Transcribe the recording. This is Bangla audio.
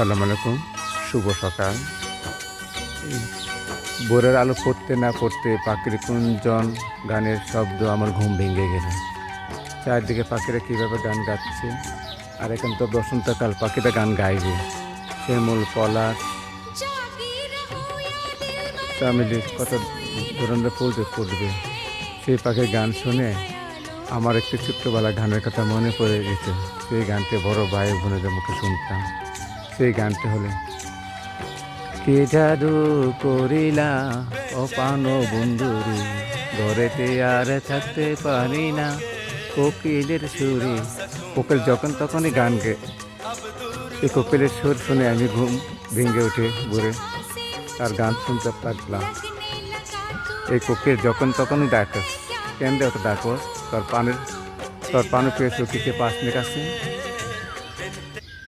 আসসালামু আলাইকুম, শুভ সকাল। এই ভোরের আলো পড়তে না পড়তে পাখির কুঞ্জন গানের শব্দ আমার ঘুম ভেঙে গেল। চারদিকে পাখিরা কীভাবে গান গাচ্ছে, আর এখন তো বসন্তকাল, পাখিটা গান গাইবে। শিমুল, পলাশ, চামেলি, কত ধরনের ফুল যে ফুটবে। সেই পাখির গান শুনে আমার একটি ছোট্টবেলা গানের কথা মনে পড়ে গেছে। সেই গানটি বড় ভাই বোনেদের মুখে শুনতাম। সেই গানটি হলো, কে জাদু করিলা অপান বন্ধুরে, ঘরেতে আর থাকতে পারি না, কোকিলের সুরে। কোকিল যখন তখনই গান গে, এই কোকিলের সুর শুনে আমি ঘুম ভেঙে উঠে ঘুরে তার গান শুনতে লাগলাম। এই কোকিল যখন তখনই ডাকো, কেন দে ওটা ডাকো, তোর পানি পেয়েছো, কি কে 5 মিনিট আছে।